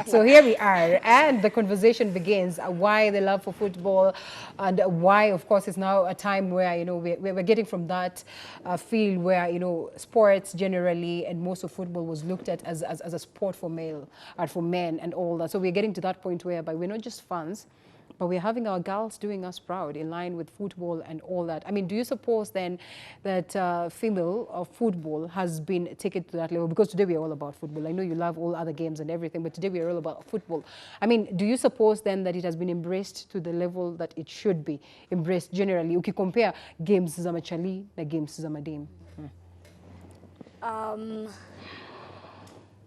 So here we are, and the conversation begins. Why the love for football, and why, of course, it's now a time where we're getting from that field where sports generally and most of football was looked at as a sport for for men and all that. So we're getting to that point whereby we're not just fans, but we're having our girls doing us proud in line with football and all that. I mean, do you suppose then that female of football has been taken to that level? Because today we are all about football. I know you love all other games and everything, but today we are all about football. I mean, do you suppose then that it has been embraced to the level that it should be embraced generally? Okay, compare games za machali na games za madem.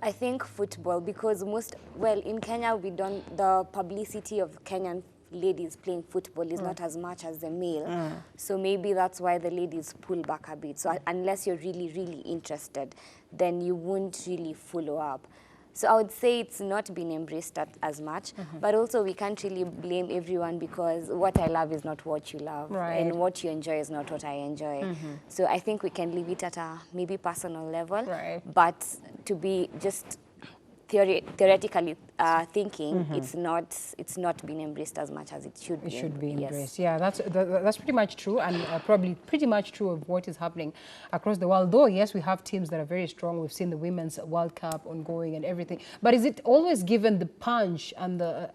I think football, because in Kenya, the publicity of Kenyan ladies playing football is not as much as the male. So maybe that's why the ladies pull back a bit. So unless you're really, really interested, then you won't really follow up. So I would say it's not been embraced as much, but also we can't really blame everyone, because what I love is not what you love, and what you enjoy is not what I enjoy. So I think we can leave it at a maybe personal level, but to be just theoretically thinking, it's not been embraced as much as it should be. It should be embraced. Yeah, that's pretty much true, and probably pretty much true of what is happening across the world. Though yes, we have teams that are very strong. We've seen the Women's World Cup ongoing and everything. But is it always given the punch and the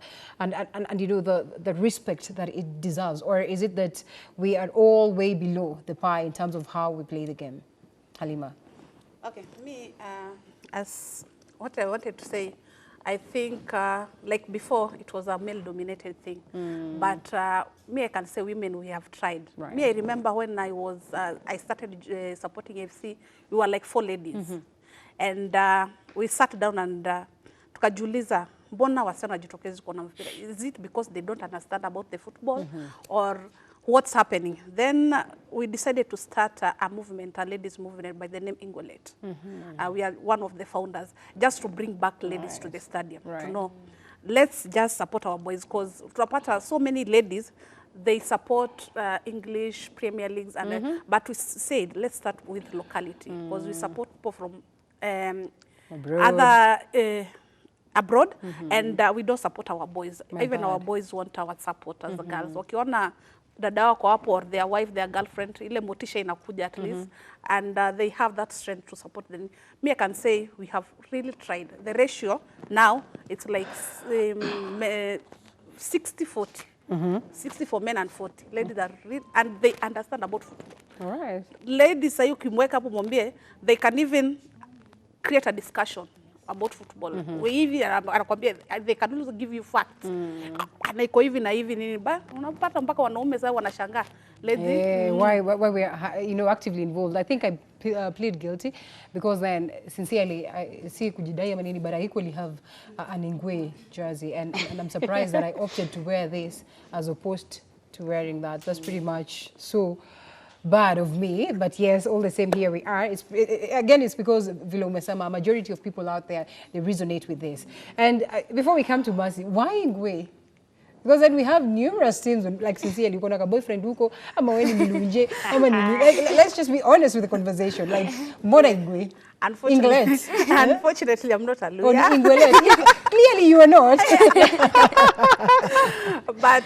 respect that it deserves, or is it that we are all way below the pie in terms of how we play the game? Halima. Okay, me as what I wanted to say, I think like before it was a male-dominated thing, but me, I can say women, we have tried. Me, I remember when I started supporting FC, we were like 4 ladies, and we sat down and tukajiuliza, mbona wasichana wajitokezi kuona mpira? Is it because they don't understand about the football, or what's happening? Then we decided to start a movement, a ladies movement by the name Ingolet. We are one of the founders, just to bring back ladies to the stadium, to know, let's just support our boys, because so many ladies, they support English Premier Leagues, and but we said, let's start with locality, because we support people from abroad, and we don't support our boys. Even our boys want our support as the girls. Wakiona dada wako hapo, or their wife, their girlfriend, ile motisha inakuja at least, and they have that strength to support them. Me, I can say we have really tried. The ratio now, it's like 60-40. 60 for men and 40. Ladies are really, and they understand about football. All right. Ladies, ukimweka hapo mwambie, they can even create a discussion about football. Hivi anakuambia, they can also give you facts. Na iko hivi na hivi nini, ba unapata mpaka wanaume sasa wanashangaa. Why we are actively involved. I think I plead guilty, because then sincerely I see kujidai ama nini, but I equally have an Ingwe jersey, and I'm surprised that I opted to wear this as opposed to wearing that. That's pretty much so bad of me, but yes, all the same, here we are. Again, it's because vile umesema, a majority of people out there, they resonate with this. And before we come to Mercy, why Ingwe? Because then we have numerous teams, like sincerely, you got a boyfriend huko, ama weni milunje, ama nini. Let's just be honest with the conversation. Like, mbona Ingwe? Unfortunately, I'm not a lawyer. Clearly, you are not. But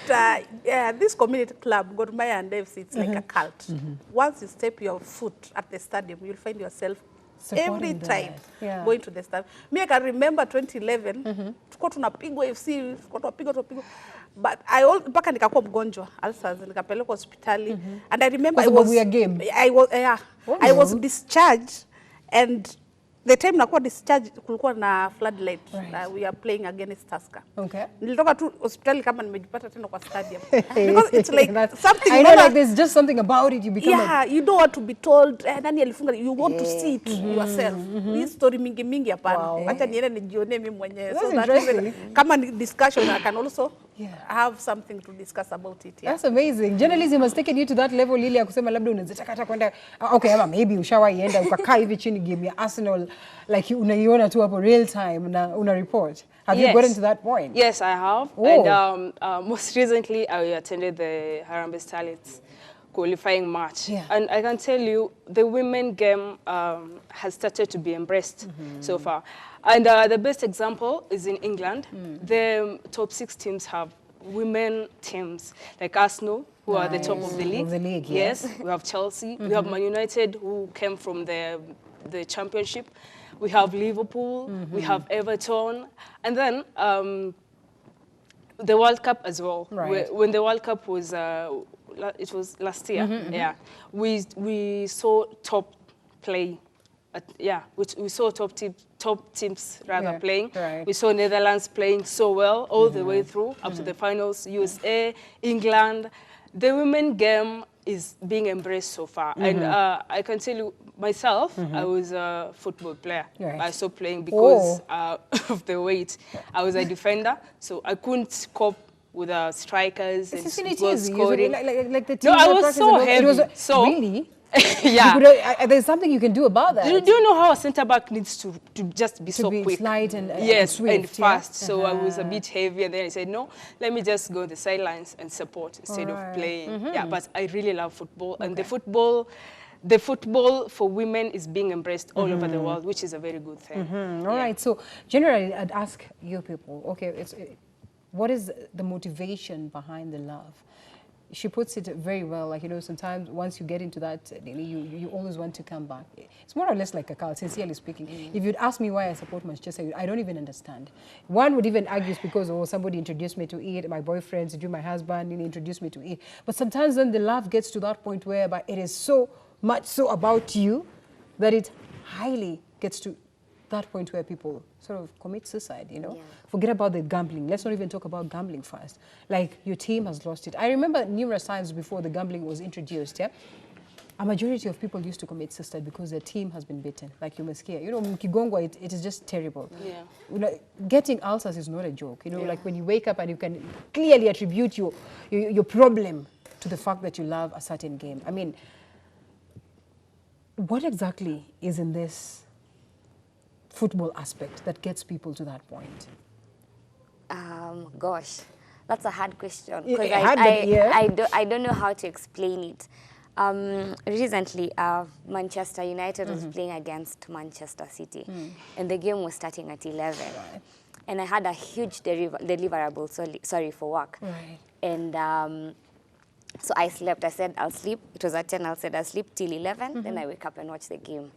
this community club, Gor Mahia and FC, it's like a cult. Once you step your foot at the stadium, you'll find yourself every time going to the stadium. Me, I can remember 2011, tuko tunapigwa FC, tuko tunapigwa. But mpaka nikakuwa mgonjwa, ulcers, nikapelekwa hospitali. And I remember I was discharged, and the time nakuwa discharged kulikuwa na floodlight. We are playing against Tusker. Okay. Nilitoka tu hospitali kama nimejipata tena kwa stadium. Because it's like something. I know, like there's just something about it. You become you don't want to be told nani alifunga. You want to see it yourself. Hii story mingi hapana. Acha niende nijione mimi mwenyewe. So that even kama discussion, I can also have something to discuss about it. That's amazing. Journalism has taken you to that level, ile ya kusema labda unaweza hata kwenda ama maybe ushawaienda ukakaa hivi chini game ya Arsenal, like unaiona tu hapo real time na una report. Have you gotten to that point? Yes, I have. And most recently I attended the Harambee Starlets qualifying match. And I can tell you the women game has started to be embraced so far. And the best example is in England. The top 6 teams have women teams, like Arsenal, who are the top of the league. Yes. We have Chelsea. We have Man United, who came from the championship. We have Liverpool. We have Everton. And then the World Cup as well. Right. When the World Cup was, it was last year, yeah, we saw top play. We saw top teams rather playing. Right. We saw Netherlands playing so well all the way through up to the finals. USA, England. The women game is being embraced so far, and I can tell you myself, I was a football player. Right. I stopped playing because of the weight. I was a defender, so I couldn't cope with strikers and goal scoring. Like the team. No, I was so heavy. Really? Yeah. There's something you can do about that. Do you know how a centre back needs to just be so quick? Slight and yes, swift, and fast. Yeah? So I was a bit heavy, and then I said, no, let me just go the sidelines and support instead of playing. Yeah, but I really love football, and the football for women is being embraced all over the world, which is a very good thing. All right. So generally, I'd ask you people, okay, what is the motivation behind the love? She puts it very well, like, sometimes once you get into that, you always want to come back. It's more or less like a cult, sincerely speaking. If you'd ask me why I support Manchester, I don't even understand. One would even argue it's because, somebody introduced me to it, my boyfriends, my husband introduced me to it. But sometimes then the love gets to that point whereby it is so much so about you that it highly gets to that point where people sort of commit suicide, Forget about the gambling. Let's not even talk about gambling first. Like, your team has lost it. I remember numerous times before the gambling was introduced, a majority of people used to commit suicide because their team has been beaten. Like, you must hear. Mkigongwa, it is just terrible. Yeah. Getting ulcers is not a joke. Like when you wake up and you can clearly attribute your problem to the fact that you love a certain game. I mean, what exactly is in this football aspect that gets people to that point? Gosh, that's a hard question because I don't know how to explain it. Recently, Manchester United was playing against Manchester City, and the game was starting at 11. Right. And I had a huge deliverable, sorry, for work. Right. And so I slept. I said, I'll sleep. It was at 10. I said, I'll sleep till 11. Then I wake up and watch the game.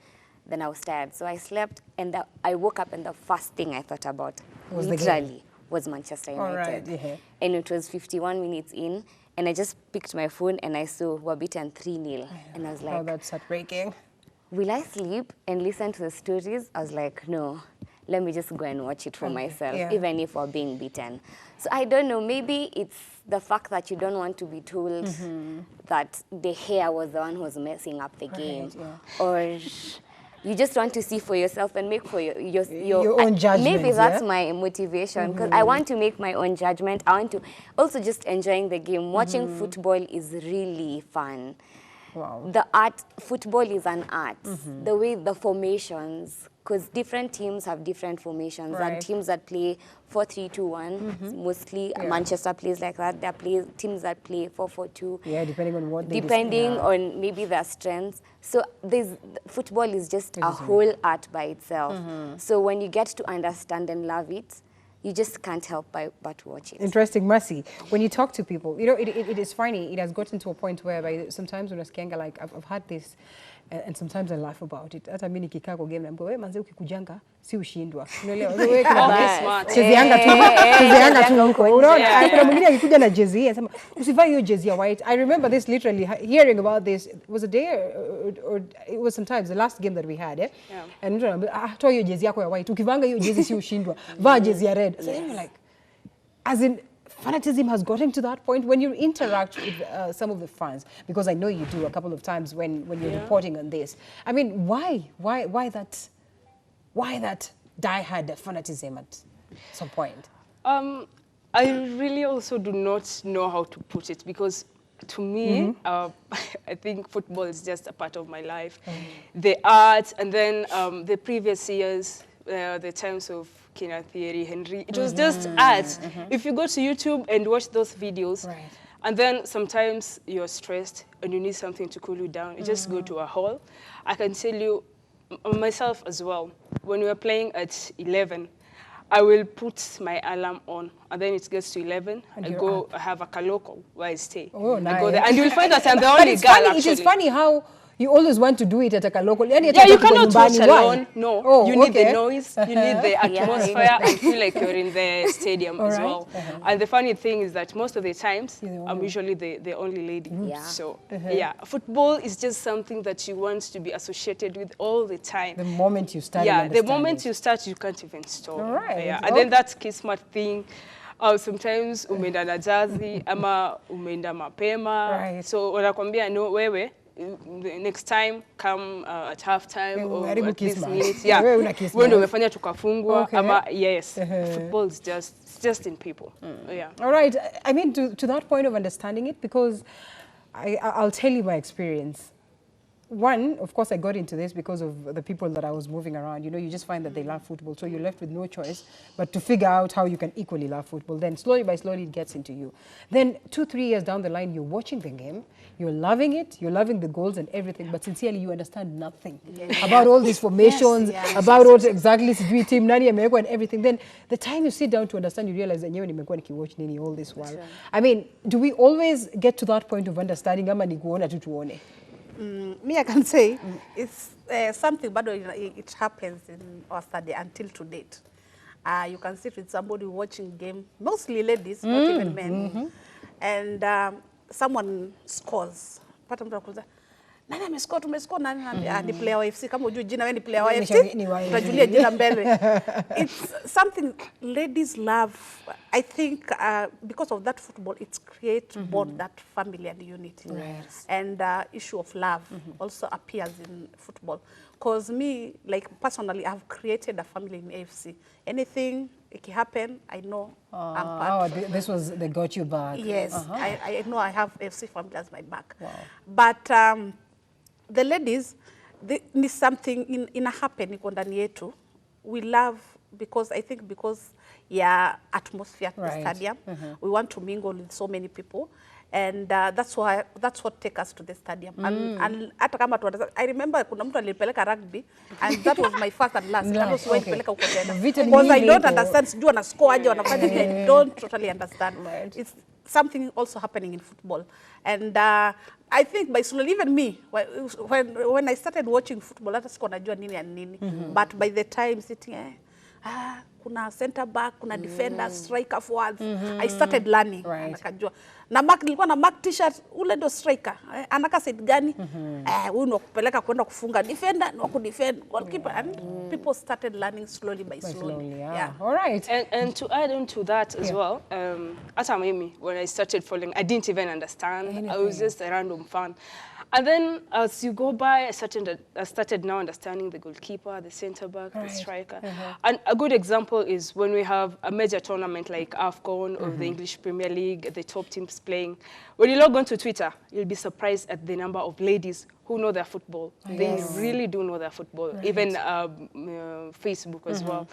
Then I was tired. So I slept, and I woke up, and the first thing I thought about was Manchester United. Right, And it was 51 minutes in, and I just picked my phone, and I saw we're beaten 3-0. And I was like, oh, that's heartbreaking. Will I sleep and listen to the stories? I was like, no, let me just go and watch it for myself, even if we're being beaten. So I don't know, maybe it's the fact that you don't want to be told that the hair was the one who was messing up the game. Or you just want to see for yourself and make for your own judgment. Maybe that's my motivation, because I want to make my own judgment. I want to also just enjoying the game. Watching football is really fun. Wow. Football is an art. The way the formations, because different teams have different formations. Right. And teams that play 4-3-2-1, mostly Manchester plays like that. There are teams that play 4-4-2. Yeah, depending on what they depending on maybe their strengths. So football is just a whole art by itself. So when you get to understand and love it, you just can't help but watch it. Interesting, Mercy. When you talk to people, it is funny. It has gotten to a point where sometimes when I like, I've had this, and sometimes I laugh about it. Hata mimi nikikaa kwa game na mko, manze ukikujanga si ushindwa. Unaelewa? Wewe smart. Chezeanga tu huko. Unaona? Kuna mwingine akikuja na jezi anasema usivae hiyo jezi ya white. I remember this literally hearing about this. It was a day or it was sometimes the last game that we had, and mtu anambia toa hiyo jezi yako ya white. Ukivanga hiyo jezi si ushindwa. Vaa jezi ya red. So you're like, as in, fanatism has gotten to that point when you interact with some of the fans, because I know you do a couple of times when you're reporting on this. I mean, why that die-hard fanatism at some point? I really also do not know how to put it, because to me, I think football is just a part of my life. The art, and then the previous years, the times of Kina Thierry Henry, it was just art. If you go to YouTube and watch those videos, and then sometimes you're stressed and you need something to cool you down, you just go to a hall. I can tell you, myself as well. When we were playing at 11, I will put my alarm on, and then it gets to 11. And I you're go up. have a kaloko where I stay. Oh, I go there, nice. and you'll find that I'm the But only it's girl, funny, actually. it is funny how you always want to do it at a local. Yeah, you cannot watch alone. No, Oh, you need okay. the noise, you need the atmosphere, and feel like you're in the stadium All as right. well. And the funny thing is that most of the times, You're the I'm only- usually the only lady. Yeah. So, yeah, football is just something that you want to be associated with all the time. The moment you start. Yeah, the moment you start, you can't even stop. All right. Yeah. And then that kismat thing. Sometimes umeenda na jazi ama umeenda mapema. Right. So wanakwambia no wewe the next time come at half time or Karibu at this Kismat. minute. Yeah. Wewe una Kismat. Wewe ndio umefanya tukafungwa Okay. ama yes. Football is just in people. Yeah. All right. I mean, to that point of understanding it, because I'll tell you my experience. One, of course, I got into this because of the people that I was moving around. You know, you just find that they love football, so you're left with no choice but to figure out how you can equally love football. Then slowly by slowly, it gets into you. Then 2-3 years down the line, you're watching the game, you're loving it, you're loving the goals and everything, but sincerely, you understand nothing about all these formations, about what exactly sijui team nani amewekwa and everything. Then the time you sit down to understand, you realize enyewe nimekuwa nikiwatch nini all this while. I mean, do we always get to that point of understanding ama ni kuona tu tuone? Me, I can say it's something, but it happens in our study until to date. You can sit with somebody watching game, mostly ladies, not even men, and someone scores. Pata mtu anakuuliza, nani amescore? Tumescore nani? Ni player wa FC. Kama hujui jina, wewe ni player wa FC. Ni wa FC. Utajulia jina mbele. It's something ladies love. I think because of that football, it's create both that family and unity. Yes. And issue of love also appears in football. Because me, like personally, I've created a family in AFC. Anything it can happen, I know I'm part. This was, they got you back. Yes, I know I have AFC family as my back. Wow. But the ladies, they need something in a happen iko ndani yetu. We love because I think because atmosphere at the stadium. We want to mingle with so many people. And that's what take us to the stadium. And hata kama I remember kuna mtu alipeleka rugby and that was my first and last. That was why nilipeleka huko tena. Because I don't understand, sijui wana score aje wanafanya nini. I don't totally understand. It's something also happening in football. And I think by slowly, even me, when I started watching football, hata sikuwa najua nini and nini. But by the time sitting kuna center back, kuna defender, striker, forwards. I started learning. Nakajua. Na mark nilikuwa na mark t-shirt ule ndo striker. Anaka side gani? Huyu ndo kupeleka kwenda kufunga defender, ndo kudefend goalkeeper, and people started learning slowly by slowly. Yeah. All right. And to add on to that as well, hata mimi, when I started following, I didn't even understand. Anything. I was just a random fan. And then as you go by, I started now understanding the goalkeeper, the center back, the striker. And a good example is when we have a major tournament like AFCON or the English Premier League, the top teams playing. When you log on to Twitter, you'll be surprised at the number of ladies who know their football. They really do know their football, even Facebook as well.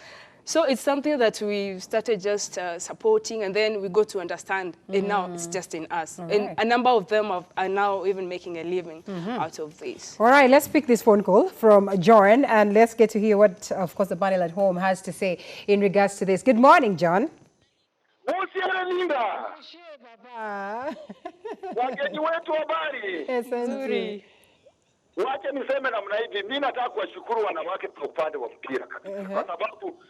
So it's something that we started just supporting, and then we got to understand, and now it's just in us. And a number of them are now even making a living out of this. All right, let's pick this phone call from John, and let's get to hear what, of course, the panel at home has to say in regards to this. Good morning, John. Wageni wetu habari. Nzuri. Wache niseme namna hivi, mimi nataka kuwashukuru wanawake kwa upande wa mpira kabisa. Kwa sababu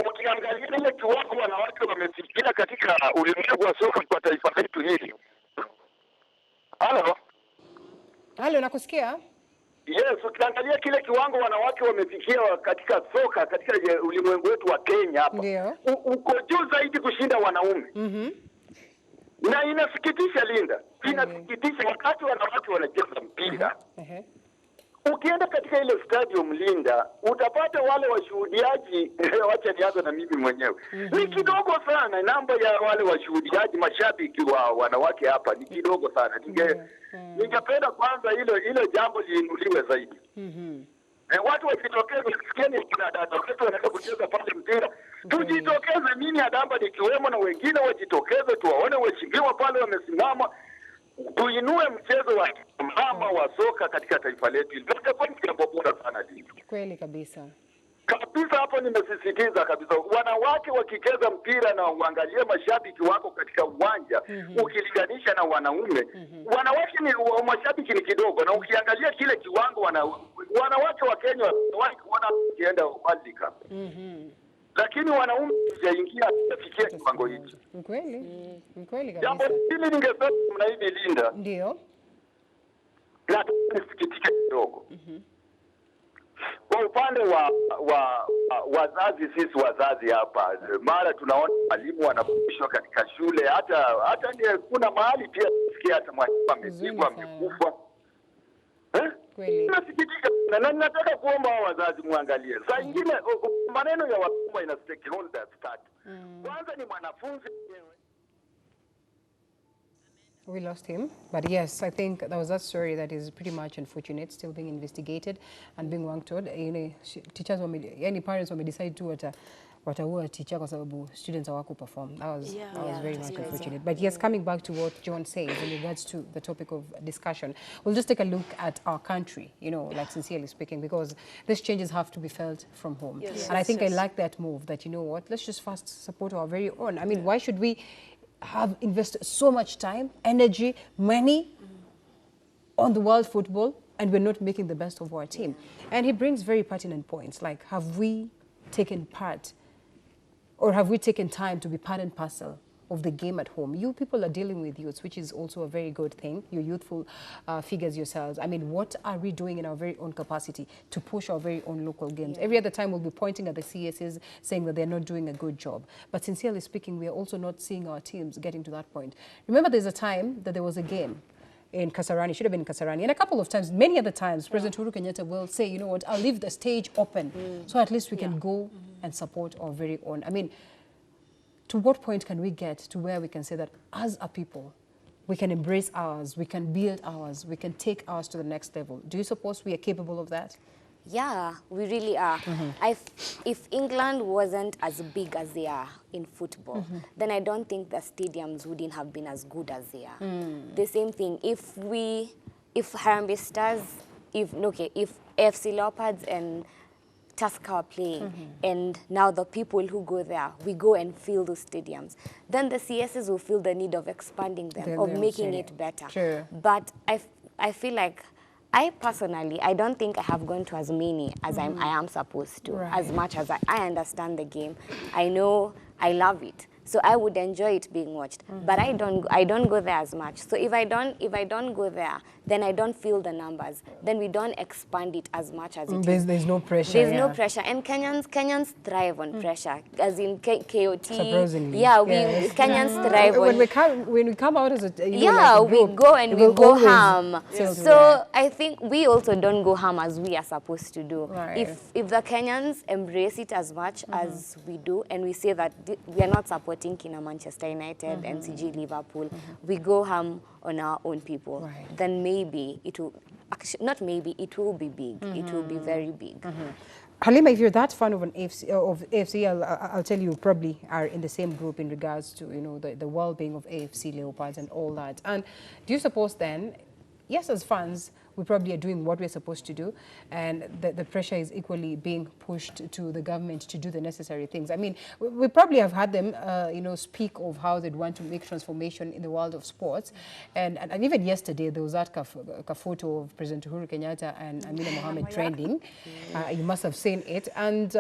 ukiangalia ile kiwango wanawake wamefikia katika ulimwengu wa soka kwa taifa letu hili. Halo, nakusikia? Yes, ukiangalia kile kiwango wanawake wamefikia katika soka katika ulimwengu wetu wa Kenya hapa. Ndio. Uko juu zaidi kushinda wanaume. Na inasikitisha Linda. Inasikitisha wakati wanawake wanacheza mpira. Ukienda katika ile stadium Linda, utapata wale washuhudiaji, wacha nianze na mimi mwenyewe. Ni kidogo sana namba ya wale washuhudiaji mashabiki wa wanawake hapa, ni kidogo sana. Ningependa kwanza hilo jambo liinuliwe zaidi. Watu wajitokeze, sikieni kuna dada wetu wanaenda kucheza pale mpira. Tujitokeze, mimi Adamba nikiwemo na wengine wajitokeze, tuwaone waheshimiwa pale wamesimama. Tuinue mchezo wa mama wa soka katika taifa letu. Itakuwa ni jambo bora sana hili. Kweli kabisa. Kabisa, hapo nimesisitiza kabisa, wanawake wakicheza mpira na uangalie mashabiki wako katika uwanja ukilinganisha na wanaume, wanawake ni mashabiki ni kidogo, na ukiangalia kile kiwango wanawake wa Kenya wanakienda World Cup. Lakini wanaume hajaingia kufikia kiwango hicho. Kweli kabisa. Jambo hili ningesema mna hivi Linda. Ndio. Na nisikitika kidogo. Kwa upande wa wazazi, sisi wazazi hapa mara tunaona walimu wanafundishwa katika shule, hata ni kuna mahali pia tusikia hata mwalimu amepigwa, amekufa. Kweli. Nasikitika na nataka kuomba wazazi muangalie. Saa nyingine maneno ya walimu ina stakeholders tatu. Kwanza ni mwanafunzi mwenyewe. We lost him, but yes, I think that was that story that is pretty much unfortunate, still being investigated and being worked on. Teachers parents decide to wataua teacher kwa sababu students hawaku perform. That was very much unfortunate. But yes, coming back to what John says in regards to the topic of discussion, we'll just take a look at our country, like sincerely speaking, because these changes have to be felt from home. Yes. And I think I like that move that, let's just first support our very own. I mean, why should we have invested so much time, energy, money on the world football and we're not making the best of our team? And he brings very pertinent points, like have we taken part or have we taken time to be part and parcel of the game at home? You people are dealing with youths, which is also a very good thing. You're youthful figures yourselves. I mean, what are we doing in our very own capacity to push our very own local games? Every other time we'll be pointing at the CSs saying that they're not doing a good job. But sincerely speaking, we are also not seeing our teams getting to that point. Remember, there's a time that there was a game in Kasarani, should have been in Kasarani, and a couple of times, many other times, President Uhuru Kenyatta will say, you know what, I'll leave the stage open so at least we can go and support our very own. I mean, to what point can we get to where we can say that as a people, we can embrace ours, we can build ours, we can take ours to the next level? Do you suppose we are capable of that? Yeah, we really are. If England wasn't as big as they are in football, then I don't think the stadiums wouldn't have been as good as they are. The same thing, if Harambee Stars, if AFC Leopards and Tusker are playing, and now the people who go there, we go and fill those stadiums, then the CSs will feel the need of expanding them, of making it better. Sure. But I feel like, I personally, I don't think I have gone to as many as I am supposed to, as much as I understand the game. I know, I love it. So I would enjoy it being watched, but I don't go there as much. So if I don't go there, then I don't feel the numbers. Then we don't expand it as much as it is. There's no pressure. There's no pressure, and Kenyans thrive on pressure, as in KOT. Surprisingly. Yeah, Kenyans thrive on. When we come out as a we go and we go ham. So I think we also don't go ham as we are supposed to do. Right. If the Kenyans embrace it as much as we do, and we say that we are not supporting Kina Manchester United, NCG, Liverpool, we go ham on our own people, then maybe it will, actually, not maybe, it will be big. It will be very big. Halima, if you're that fan of AFC, I'll tell you probably are in the same group in regards to the well-being of AFC Leopards and all that. And do you suppose then, yes, as fans, we probably are doing what we're supposed to do, and the pressure is equally being pushed to the government to do the necessary things. I mean, we probably have had them, speak of how they'd want to make transformation in the world of sports, and even yesterday there was that photo of President Uhuru Kenyatta and Amina Mohammed trending. You must have seen it, and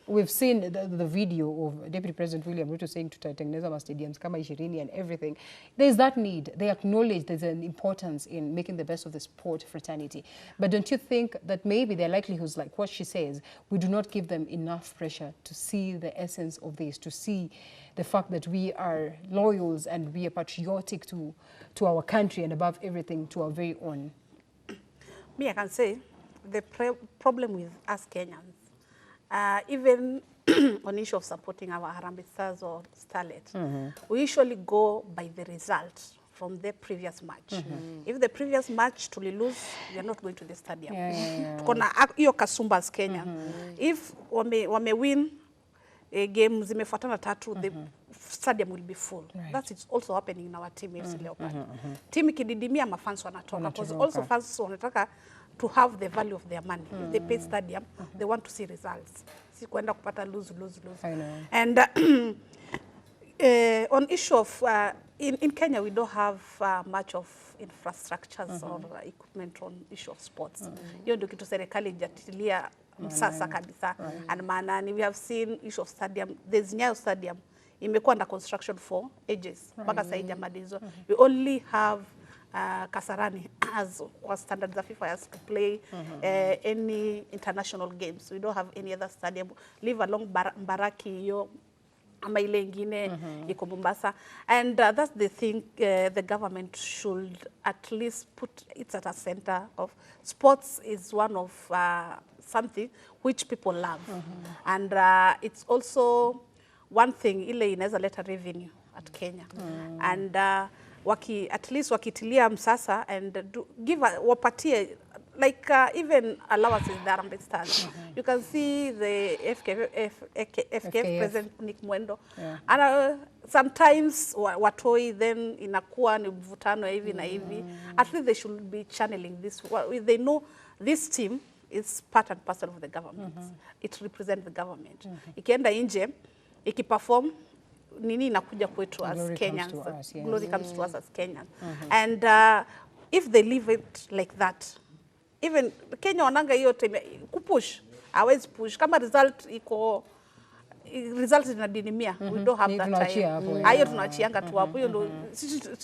we've seen the video of Deputy President William Ruto saying tutatengeneza stadiums kama 20 and everything. There's that need. They acknowledge there's an importance in making the best of the sport fraternity. But don't you think that maybe their likelihoods, like what she says, we do not give them enough pressure to see the essence of this, to see the fact that we are loyals and we are patriotic to our country and above everything to our very own? Me, I can say the problem with us Kenyans, even on issue of supporting our Harambee Stars or Starlet, we usually go by the result from the previous match. If the previous match to lose, we are not going to the stadium. Tukona hiyo kasumba as Kenya. If wame win a game zimefuatana tatu, the stadium will be full. That's also happening in our team FC Leopard. Team ikididimia, mafans wanatoka, because also fans wanataka to have the value of their money. If they pay stadium, they want to see results. Si kuenda kupata lose. I know. And on issue of, in Kenya, we don't have much of infrastructures or equipment on issue of sports. Hiyo ndio kitu serikali ijatilia sasa kabisa. And maanani, we have seen issue of stadium. There's Nyayo Stadium. Imekuwa under construction for ages. Mpaka sasa haijamalizwa. We only have Kasarani as kwa standards of FIFA has to play any international games. We don't have any other stadium. Leave along Mbaraki hiyo ama ile ingine iko Mombasa. And that's the thing the government should at least put it at a center of. Sports is one of something which people love. And it's also one thing ile inaweza leta revenue at Kenya. And at least wakitilia msasa and wapatie like even allowances the Harambee Stars. You can see the FKF President Nick Mwendo. And sometimes watoi then inakuwa ni mvutano hivi na hivi. At least they should be channeling this. They know this team is part and parcel of the government. It represents the government. Ikienda nje, ikiperform, nini inakuja kwetu as Kenyans. Glory comes to us as Kenyans. And if they leave it like that, even Kenya wananga hiyo kupush, hawezi push. Kama result inadinimia, we don't have that time. Hiyo tunachianga tu hapo. Hiyo ndo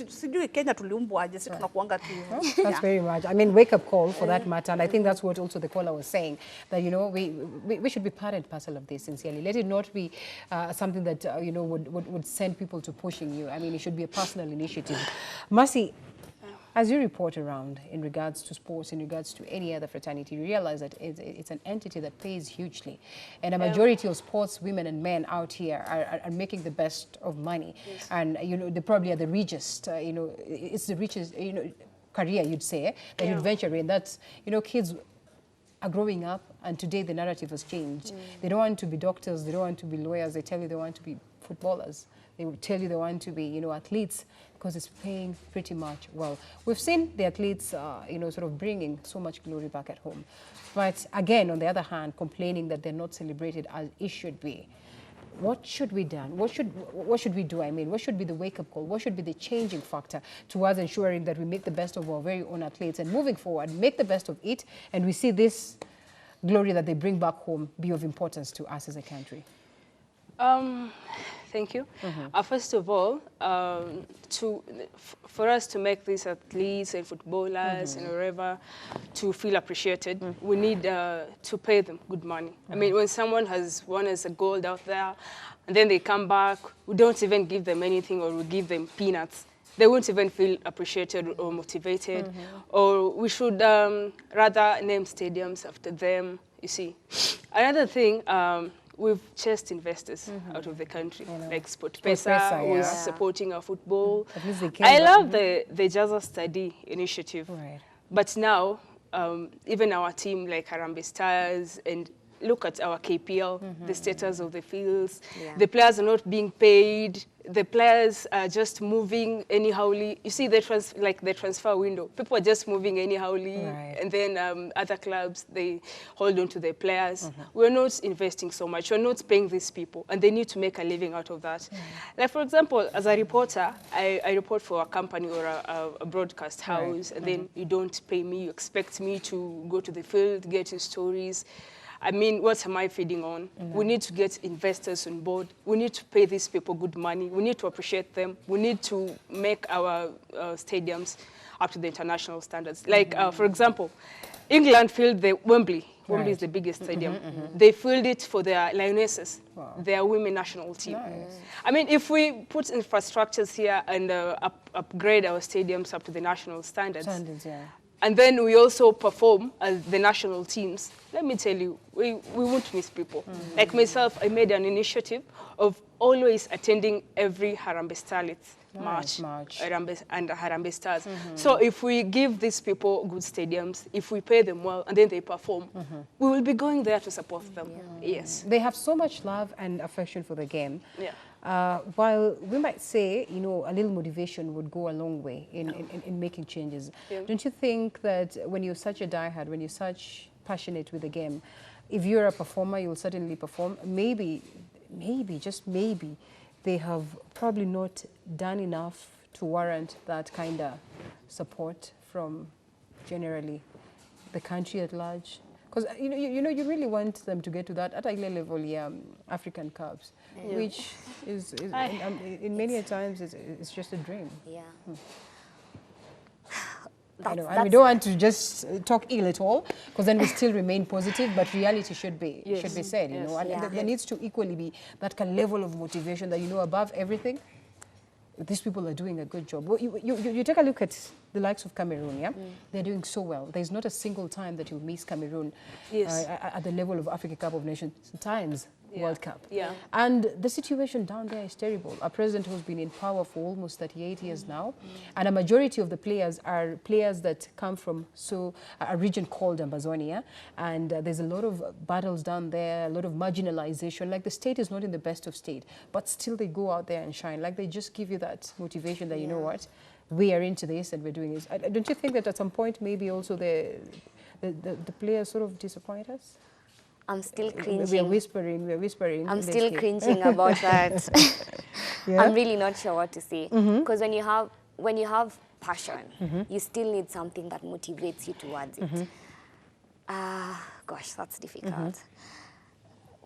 sijui Kenya tuliumbwa aje, sisi tunakuanga tu. That's very much. I mean, wake up call for that matter. And I think that's what also the caller was saying, that, you know, we should be part and parcel of this sincerely. Let it not be something that, you know, would send people to pushing you. I mean, it should be a personal initiative. Mercy, as you report around in regards to sports, in regards to any other fraternity, you realize that it's an entity that pays hugely. And a majority of sports women and men out here are making the best of money. And, you know, they probably are the richest, you know, it's the richest, you know, career, you'd say, that you'd venture in. That's, you know, kids are growing up, and today the narrative has changed. They don't want to be doctors, they don't want to be lawyers, they tell you they want to be footballers. They will tell you they want to be, you know, athletes, because it's paying pretty much well. We've seen the athletes, you know, sort of bringing so much glory back at home. But again, on the other hand, complaining that they're not celebrated as it should be. What should be done? What should we do? I mean, what should be the wake-up call? What should be the changing factor towards ensuring that we make the best of our very own athletes, and moving forward, make the best of it, and we see this glory that they bring back home be of importance to us as a country? Thank you. First of all, for us to make these athletes and footballers and wherever to feel appreciated, we need to pay them good money. I mean, when someone has won as a gold out there, and then they come back, we don't even give them anything, or we give them peanuts. They won't even feel appreciated or motivated. Or we should rather name stadiums after them, you see. Another thing, we've chased investors out of the country, like SportPesa, who's supporting our football. At least they I love the Jaza Study initiative. Right. But now, even our team, like Harambee Stars, and look at our KPL, the status of the fields. The players are not being paid. The players are just moving anyhowly. You see, the transfer window. People are just moving anyhowly, and then other clubs, they hold on to their players. We're not investing so much. We're not paying these people, and they need to make a living out of that. Like, for example, as a reporter, I report for a company or a broadcast house, and then you don't pay me. You expect me to go to the field, get your stories. I mean, what am I feeding on? We need to get investors on board. We need to pay these people good money. We need to appreciate them. We need to make our stadiums up to the international standards. Like, for example, England filled the Wembley. Wembley is the biggest stadium. They filled it for their Lionesses, their women national team. I mean, if we put infrastructures here and upgrade our stadiums up to the national standards, and then we also perform as the national teams, let me tell you, we won't miss people. Like myself, I made an initiative of always attending every Harambee Starlets match. And Harambee Stars. So if we give these people good stadiums, if we pay them well, and then they perform, we will be going there to support them. Yes. They have so much love and affection for the game. while we might say, you know, a little motivation would go a long way in making changes, don't you think that when you're such a diehard, when you're such passionate with the game, if you're a performer, you'll certainly perform. Maybe, just maybe, they have probably not done enough to warrant that kind of support from generally the country at large. Because you really want them to get to that at a level, African Cups, which is in many times it's just a dream. Yeah. I know, and we don't want to just talk ill at all, because then we still remain positive. But reality should be said, you know, and there needs to equally be that kind of level of motivation that, you know, above everything, these people are doing a good job. Well, you take a look at the likes of Cameroon, they're doing so well. There's not a single time that you miss Cameroon at the level of Africa Cup of Nations, times World Cup. And the situation down there is terrible. Our president has been in power for almost 38 years now, and a majority of the players are players that come from a region called Amazonia, and there's a lot of battles down there, a lot of marginalization. Like, the state is not in the best of state, but still they go out there and shine. Like, they just give you that motivation that, you know what, we are into this and we're doing this. Don't you think that at some point maybe also the players sort of disappoint us? I'm still cringing. We're whispering. I'm still cringing about that. I'm really not sure what to say. Because when you have passion, you still need something that motivates you towards it. Gosh, that's difficult.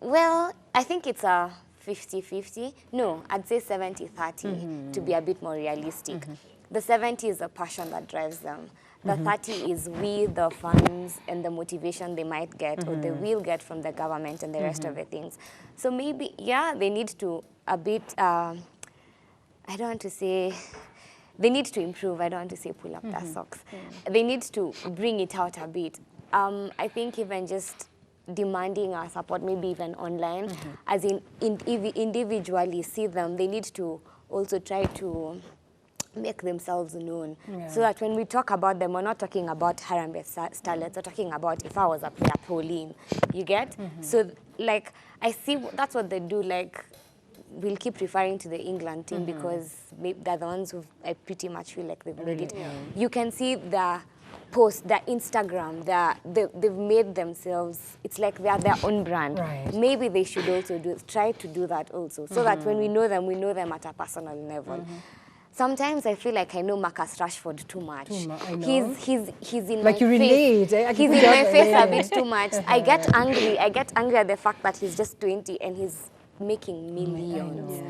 Well, I think it's a 50-50. No, I'd say 70-30 to be a bit more realistic. The 70 is the passion that drives them. The 30 is the funds and the motivation they might get or they will get from the government and the rest of the things. So maybe, they need to a bit, I don't want to say, they need to improve. I don't want to say pull up their socks. They need to bring it out a bit. I think even just demanding our support, maybe even online, as in individually see them, they need to also try to make themselves known, so that when we talk about them, we're not talking about Harambee Starlets, we're talking about, if I was a player, Pauline, you get? So, like, I see that's what they do. Like, we'll keep referring to the England team because they're the ones who I pretty much feel like they've made it. You can see the post, their Instagram, they've made themselves, it's like they're their own brand. Maybe they should also try to do that also, so that when we know them at a personal level. Sometimes I feel like I know Marcus Rashford too much. I know. He's in like my you face. Relate. He's in my face a bit too much. I get angry. I get angry at the fact that he's just 20 and he's making millions.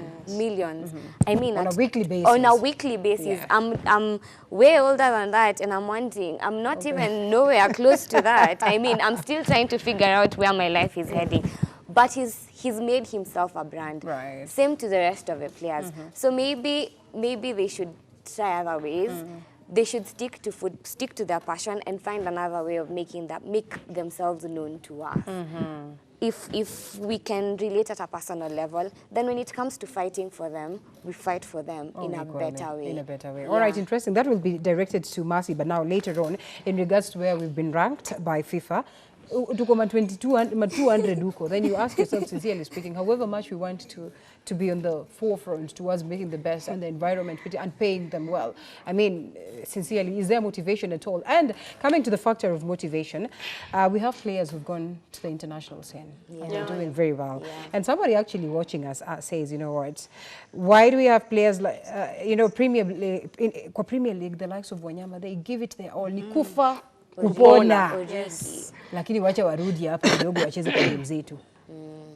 I mean, on a weekly basis. On a weekly basis. I'm way older than that, and I'm not even nowhere close to that. I mean, I'm still trying to figure out where my life is heading. But he's made himself a brand. Same to the rest of the players. So maybe they should try other ways. They should stick to their passion and find another way of make themselves known to us. If we can relate at a personal level, then when it comes to fighting for them, we fight for them in a better way. All right, interesting. That will be directed to Mercy, but now later on, in regards to where we've been ranked by FIFA, then you ask yourself, sincerely speaking, however much we want to be on the forefront towards making the best and the environment and paying them well. I mean, sincerely, is there motivation at all? And coming to the factor of motivation, we have players who've gone to the international scene and they're doing very well. And somebody actually watching us says, you know what, why do we have players like, Premier League, the likes of Wanyama, they give it their all. Nikufa kupona. Lakini wacha warudi hapa kidogo wacheze kwa game zetu.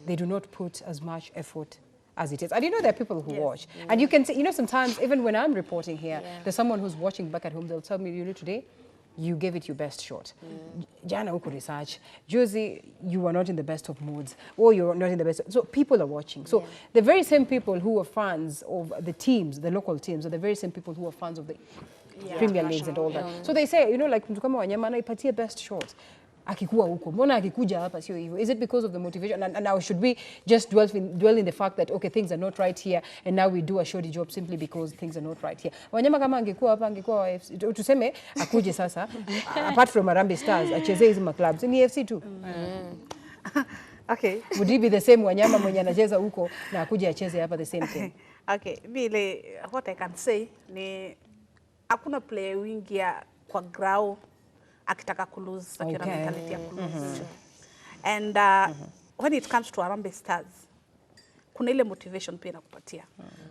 They do not put as much effort as it is. And you know there are people who watch. And you can see, sometimes even when I'm reporting here, there's someone who's watching back at home, they'll tell me, today you gave it your best shot. Jana uko research. Josie, you were not in the best of moods. Or you're not in the best. So people are watching. So the very same people who are fans of the teams, the local teams, are the very same people who are fans of the Premier Leagues and all that. So they say, like mtu kama Wanyama anaipatia best shot. Akikuwa huko, mbona akikuja hapa sio hivyo? Is it because of the motivation? And now should we just dwell in the fact that, okay, things are not right here, and now we do a shoddy job simply because things are not right here? Wanyama kama angekuwa hapa, angekuwa AFC. Tuseme, akuje sasa, apart from Harambee Stars, acheze hizi clubs, ni AFC too. Okay. Would it be the same Wanyama mwenye anacheza huko na akuje acheze hapa the same thing? Okay, vile what I can say ni hakuna player wingi ya kwa grau akitaka kulose, akiona mentality ya kulose. And when it comes to Harambee Stars, kuna ile motivation pia inakupatia.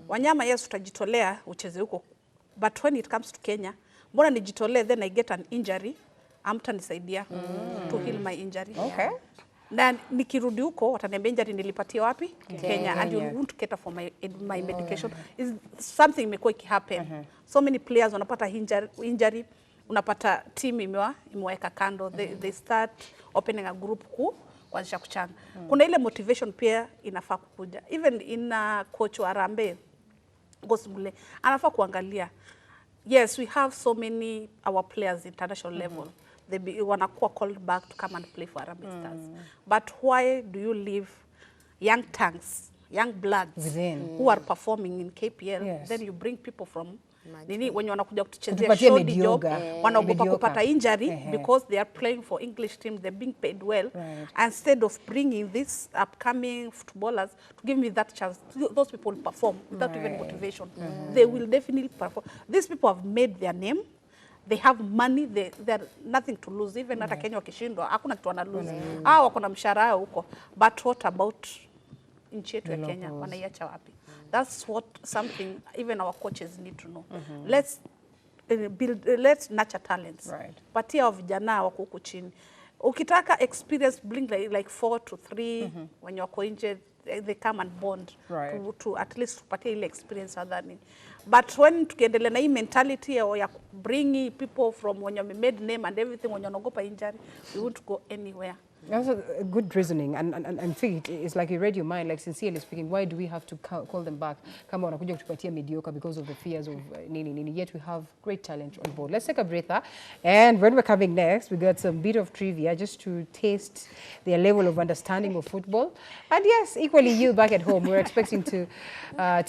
Wanyama, yes, utajitolea ucheze huko, but when it comes to Kenya, mbona nijitolee then I get an injury, hamtanisaidia to heal my injury. Okay. Na nikirudi huko wataniambia injury nilipatia wapi? Kenya. And you won't cater for my medication. Is something imekuwa ikihappen. So many players wanapata injury, unapata team imeweka kando. They start opening a group kuanzisha kuchanga. Kuna ile motivation pia inafaa kukuja. Even in coach wa Harambee Gosmule anafaa kuangalia. Yes, we have so many our players international level. They wanakuwa called back to come and play for Harambee Stars. But why do you leave young tanks, young bloods who are performing in KPL, Yes. then you bring people from nini wenye wanakuja kutuchezea Kutupatia shoddy job, mediocre. wanaogopa Mediocre. kupata injury because they are playing for English teams, they're being paid well. Right. Instead of bringing these upcoming footballers to give me that chance, those people will perform without even motivation. They will definitely perform. These people have made their name. They have money, they're nothing to lose. Even hata Kenya wakishindwa, hakuna kitu wana lose. Wako na mshahara yao huko. But what about nchi yetu ya Kenya? Wanaiacha wapi? That's what something even our coaches need to know. Let's let's nurture talents. Right. Patia wa vijana wako huku chini. Ukitaka experience, bring like 4 to 3 when wako nje, they come and bond Right. to at least tupatie ile experience hadhani. But when tukiendelea na hii mentality ya bring people from when you made name and everything, when you wanaogopa injury, we won't go anywhere. That's a good reasoning, and Fig, it's like you read your mind, like sincerely speaking, why do we have to call them back? Kama wanakuja kutupatia mediocre because of the fears of nini, yet we have great talent on board. Let's take a breather, and when we're coming next, we got some bit of trivia just to taste their level of understanding of football. And yes, equally you back at home, we're expecting to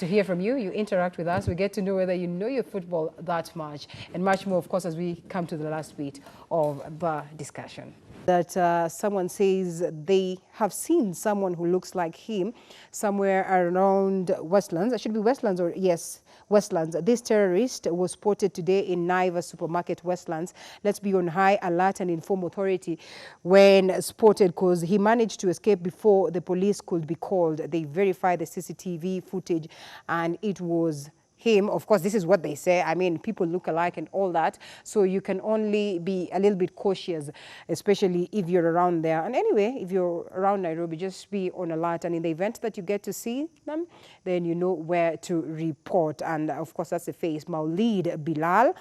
hear from you. You interact with us, we get to know whether you know your football that much, and much more, of course, as we come to the last bit of the discussion. That someone says they have seen someone who looks like him somewhere around Westlands. It should be Westlands, or yes, Westlands. This terrorist was spotted today in Naivas Supermarket, Westlands. Let's be on high alert and inform authority when spotted, because he managed to escape before the police could be called. They verified the CCTV footage and it was him. Of course, this is what they say. I mean, people look alike and all that. So you can only be a little bit cautious, especially if you're around there. And anyway, if you're around Nairobi, just be on alert. And in the event that you get to see them, then you know where to report. And of course, that's the face, Maulid Bilal.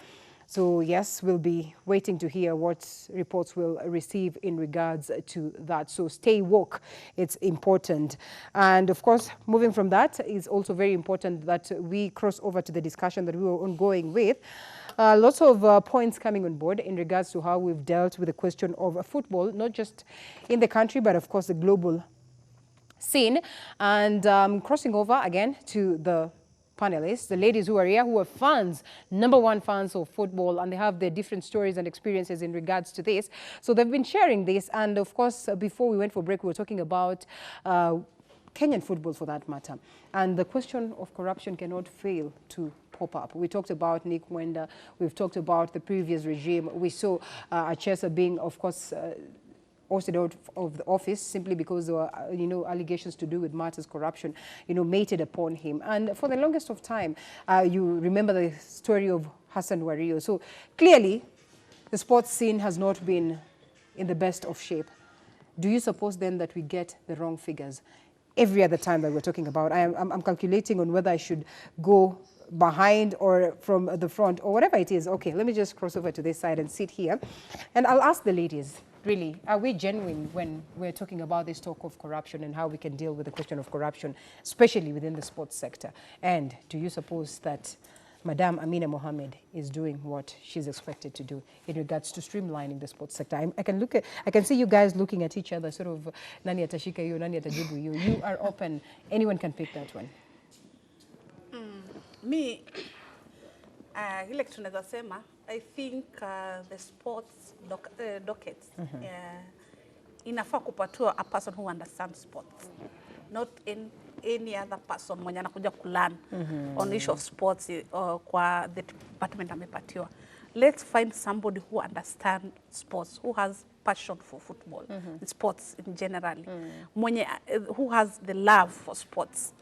So yes, we'll be waiting to hear what reports we'll receive in regards to that. So stay woke, it's important. And of course, moving from that, is also very important that we cross over to the discussion that we were ongoing with. Lots of points coming on board in regards to how we've dealt with the question of football, not just in the country, but of course the global scene. And crossing over again to the panelists, the ladies who are here, who are fans, number 1 fans of football, and they have their different stories and experiences in regards to this. So they've been sharing this, and of course, before we went for break, we were talking about Kenyan football for that matter. And the question of corruption cannot fail to pop up. We talked about Nick Wenda, we've talked about the previous regime. We saw Achesa being, of course, ousted out of the office simply because there were, allegations to do with matters corruption, mated upon him. And for the longest of time, you remember the story of Hassan Wario. So clearly, the sports scene has not been in the best of shape. Do you suppose then that we get the wrong figures every other time that we're talking about? I'm calculating on whether I should go behind or from the front or whatever it is. Okay, let me just cross over to this side and sit here. And I'll ask the ladies, really, are we genuine when we're talking about this talk of corruption and how we can deal with the question of corruption, especially within the sports sector? And do you suppose that Madam Amina Mohamed is doing what she's expected to do in regards to streamlining the sports sector? I can see you guys looking at each other, sort of, nani atashika you, nani atajibu you. You are open. Anyone can pick that one. Me, ile kitu naweza sema, I think the sports dockets inafaa kupatiwa a person who understands sports, not in any other person mwenye anakuja kulearn on issue of sports kwa the department amepatiwa. Let's find somebody who understands sports, who has passion for football, sports in generally, mwenye who has the love for sports.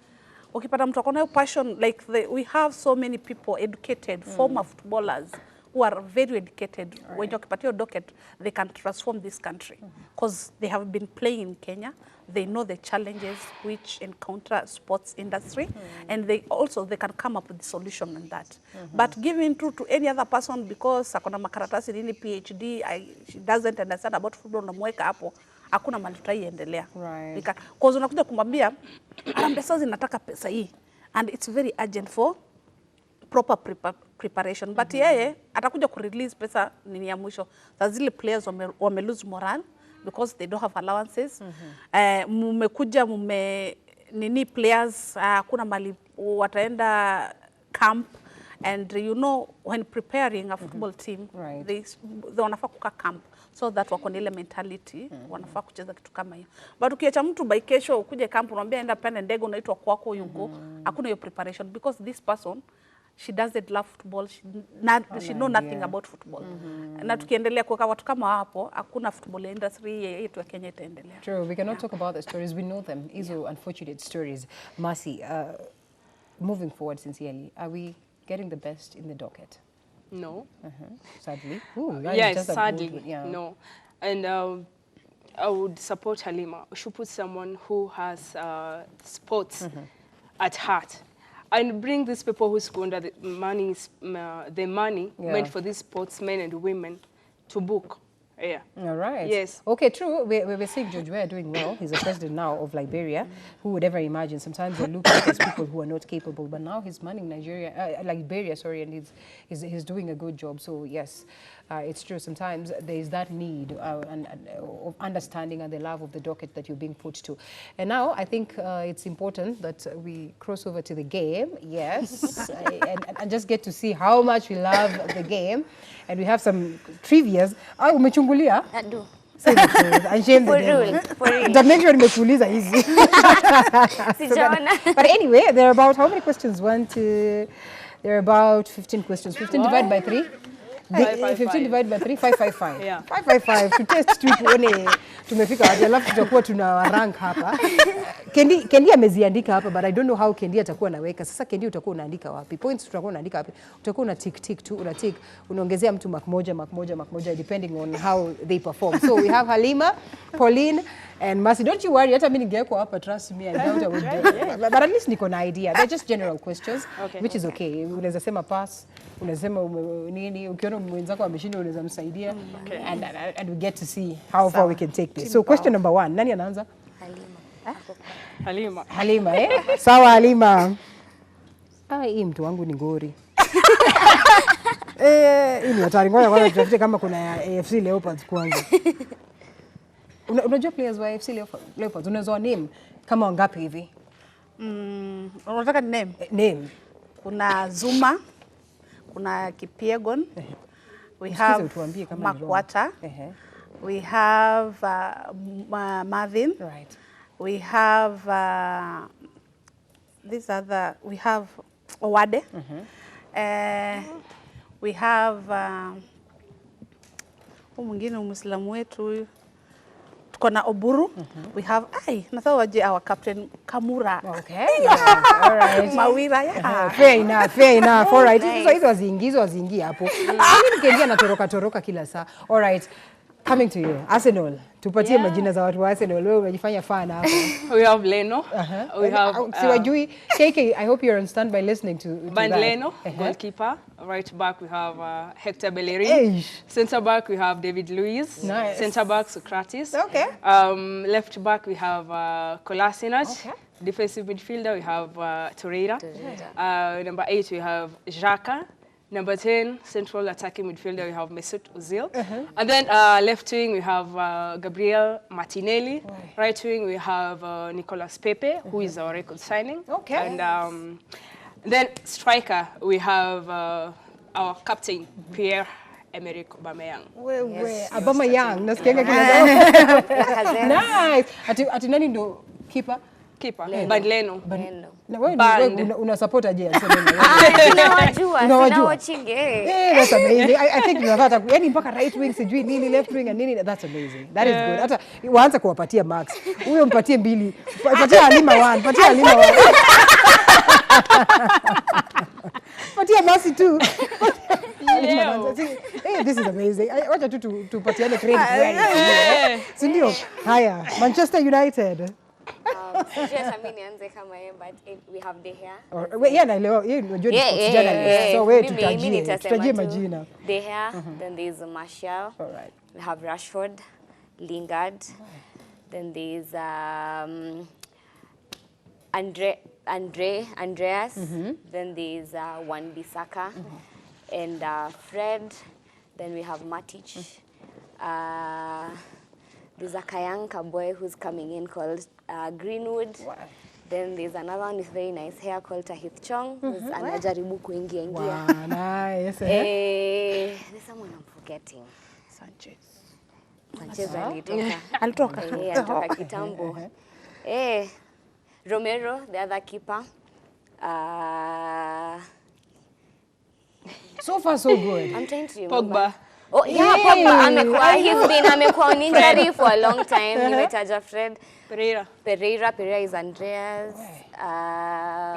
Ukipata mtu akona passion, like we have so many people educated, former footballers who are very educated. When you occupy your docket, they can transform this country because they have been playing in Kenya. They know the challenges which encounter sports industry, and they can come up with the solution on that. But giving to any other person because akona makaratasi nini PhD, she doesn't understand about football, unamweka hapo, hakuna mali tutaiendelea. Right. Because unakuja kumwambia Harambee Stars inataka pesa hii, and it's very urgent for proper preparation, but yeye atakuja kurelease pesa nini ya mwisho. Sasa zile players wame lose morale because they don't have allowances. Mumekuja nini players kuna mali wataenda camp, and you know when preparing a football team, they wanafaa kuka camp so that wako na ile mentality wanafaa kucheza kitu kama hiyo. But ukiacha mtu by kesho ukuje camp unamwambia enda pende ndege unaitwa kwako yuko, hakuna hiyo preparation because this person she doesn't love football, she know nothing about football. Na tukiendelea kuweka watu kama hapo, hakuna football industry yetu ya Kenya itaendelea. True, we cannot talk about the stories, we know them. Hizo unfortunate stories. Mercy, moving forward sincerely, are we getting the best in the docket? No. Sadly. Ooh, that is Yes, just a sadly, good one, yeah. no. And I would support Halima. We should put someone who has sports at heart. And bring these people who squander the money meant for these sportsmen and women to book. Yeah. All right. Yes. Okay, true. We're seeing George Weah doing well. He's the president now of Liberia. Who would ever imagine? Sometimes they look at as people who are not capable, but now he's manning Liberia, sorry, and he's doing a good job. So yes, it's true. Sometimes there is that need of understanding and the love of the docket that you're being put to. And now I think it's important that we cross over to the game. Yes, and just get to see how much we love the game. And we have some trivias. Umechungulia? I do. Say the truth. And shame the devil. For real. To make sure nimekuuliza hizi. Sijaona. But anyway, there are about how many questions? There are about 15 questions. 15 divided by 3? 15 divided by 3, 555. Yeah. 555. To test tu tuone tumefika wapi. Alafu tutakuwa tuna rank hapa. Kendi ameziandika hapa, but I don't know how Kendi atakuwa anaweka. Sasa Kendi utakuwa unaandika wapi? Points utakuwa unaandika wapi? Utakuwa una tick tu, una tick, unaongezea mtu mark moja depending on how they perform. So we have Halima, Pauline, and Mercy. Don't you worry, hata mimi ningekuwa hapa, trust me, I doubt I would do. But at least niko na idea. They're just general questions, which is okay. Unaweza sema pass, unaweza sema nini, ukiona mwenzako ameshinda unaweza msaidia, and we get to see how far we can take this. So question number 1, nani anaanza? Halima, eh? Sawa Halima. Hii mtu wangu ni ngori. Hii ni hatari. Ngoja kwanza tutafute kama kuna AFC Leopards kwanza. Unajua players wa AFC Leopards? Unaweza name kama wangapi hivi? Unataka ni name? Name. Kuna Zuma, kuna Kipiegon, we have Makwata, we have Marvin, right. We have we have Owade, we have mwingine Muislamu wetu huyu, tuko na Oburu, we have nataka waje our captain Kamura. Okay. Yeah. All right. Mawira, yeah. Fair enough. All right. Hizo waziingie hapo. Mimi nikiingia natoroka kila saa. All right. Coming to you, Arsenal. Tupatie majina za watu wa Arsenal. Wewe unajifanya fan hapa. We have Leno. We have Siwajui. KK, I hope you're on standby listening to that. Leno, goalkeeper. Right back we have Hector Bellerin. Center back we have David Luiz. Nice. Center back Socrates. Okay. Left back we have Kolasinac. Okay. Defensive midfielder we have Torreira. Number 8 we have Xhaka. Number 10, central attacking midfielder, we have Mesut Ozil. And then left wing, we have Gabriel Martinelli. Right wing, we have Nicolas Pepe, who is our record signing. Okay. And then striker, we have our captain, Pierre Emerick Aubameyang. Wewe Aubameyang nasikianga kina. Nice. Ati nani ndo keeper? Keeper Leno. Na wewe una support aje aseme tunawajua chinge. That's amazing. I think tunataka yani mpaka right wing sijui nini left wing and nini, that's amazing. That is good. Hata waanze kuwapatia marks. Huyo mpatie 2. Patia Halima 1. Patia Halima 1. Patia Mercy 2. Hey, this is amazing. Wacha tu tupatiane credit. Si ndio? Haya, Manchester United. We have De Gea. Yeah, naelewa. Yeye unajua ni sports journalist. So wewe tutajie majina. De Gea, then there's Martial. All right. We have Rashford, Lingard. Then there's Andreas. Then there's Wan-Bissaka and Fred. Then we have Matic. There's a Kayanka boy who's coming in called Greenwood. Wow. Then there's another one with very nice hair called Tahith Chong, who's anajaribu kuingia. Wow, nice. There's someone I'm forgetting. Sanchez alitoka. Alitoka kitambo. Romero, the other keeper. So far so good. I'm trying to remember. Pogba. Oh yeah, Pogba amekuwa on injury for a long time. Nimetaja Fred. Pereira is Andreas.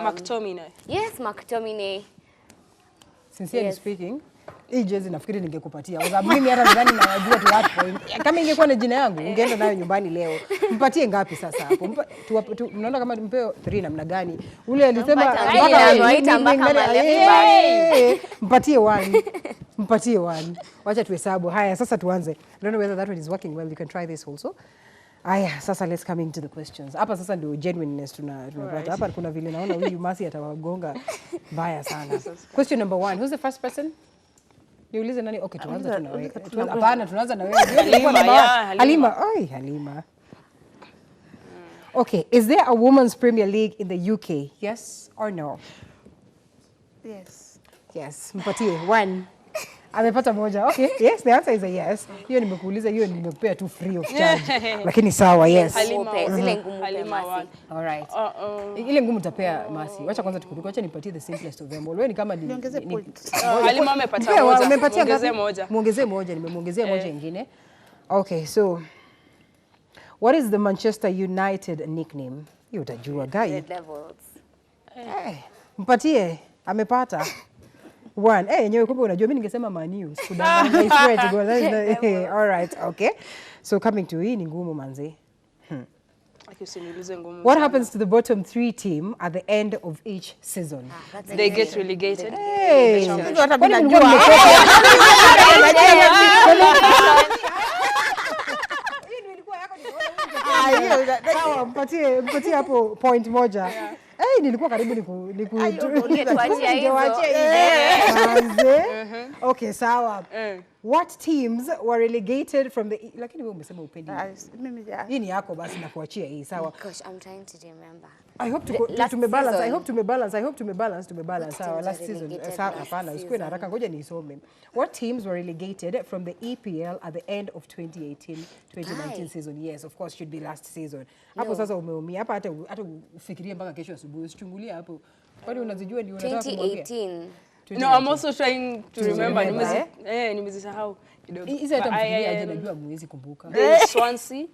McTominay. Yes, McTominay. Sincerely speaking, hii jezi nafikiri ningekupatia. Kwa sababu mimi hata nadhani najua tu watu. Kama ingekuwa na jina yangu, ungeenda nayo nyumbani leo. Mpatie ngapi sasa hapo? Mnaona kama mpeo 3 namna gani? Ule alisema mpatie 1. Mpatie 1. Wacha tuhesabu. Haya, sasa tuanze. I don't know whether that one is working well. You can try this also. Aya, sasa let's come into the questions. Hapa sasa ndio genuineness tunapata. Hapa kuna vile naona huyu Mercy atawagonga mbaya sana. Question number 1. Who's the first person? Niulize nani? Okay, tuanze tu na wewe. Hapana, tunaanza na wewe. Halima. Ai, Halima. Okay, is there a women's Premier League in the UK? Yes or no? Yes. Yes. Mpatie 1. Amepata moja. Okay. Yes, the answer is a yes. Hiyo nimekuuliza, hiyo nimekupea tu free of charge. Lakini sawa, yes. Zile ngumu Halima. All right. Ile ngumu utapea Mercy. Wacha kwanza tukuruke. Wacha nipatie the simplest of them all. Wewe ni kama Niongeze point. Halima amepata moja. Umepatia Muongezee moja. Muongezee moja, nimemuongezea moja nyingine. Okay, so what is the Manchester United nickname? Hiyo utajua guy. The Devils. Mpatie, amepata. 1. Yenyewe kumbe unajua mimi ningesema Man U. Sikudanganya. I swear to God. All right, okay. So coming to hii ni ngumu manzi. What happens to the bottom 3 team at the end of each season? They get relegated. Hey. Sawa, mpatie hapo point moja. Nilikuwa karibu ungetuachia hizo. Okay, sawa. What teams were relegated from the... Lakini wewe umesema upendi. Hii ni yako basi na kuachia hii, sawa. Gosh, I'm trying to remember. I hope tumebalance. Sawa, last season. Sawa, hapana, usikue na haraka. Ngoja niisome. What teams were relegated from the EPL at the end of 2018-2019 season? Yes, of course, should be last season. Hapo sasa umeumia. Hapa hata ufikirie mpaka kesho asubuhi. Usichungulie hapo. Kwani unazijua ndio unataka kumwambia? 2018. No, I'm also trying to remember. Nimezisahau kidogo. Hizi hata mfikiria aje najua muwezi kumbuka. Swansea.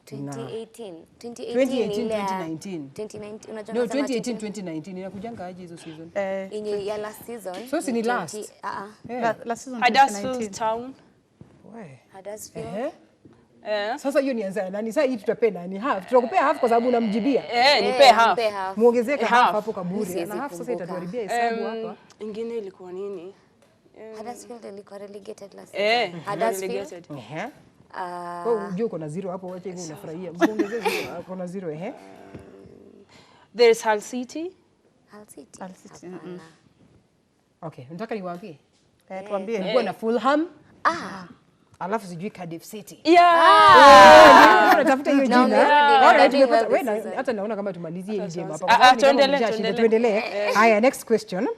2018. 2019. Unajua No, 2018-2019 inakujanga aje hizo season? Yenye ya last season. So si ni last. Last season Huddersfield Town. Huddersfield. Sasa hiyo ni anza nani? Sasa hii tutapenda ni half. Tutakupea half kwa sababu unamjibia. Nipe half. Muongezeke half hapo kaburi. Na half sasa itatuharibia hesabu hapa. Ingine ilikuwa nini? Huddersfield ilikuwa relegated last season. Huddersfield. Wewe unajua uko na 0 hapo, wacha hivyo unafurahia. Muongezee 0, uko na 0 There is Hull City. Hull City. Okay, nataka niwaambie. Tuambie. Nilikuwa na Fulham. Alafu sijui Cardiff City. Unatafuta hiyo jina. Wewe hata naona kama tumalizie hii game hapa. Tuendelee. Haya, next question.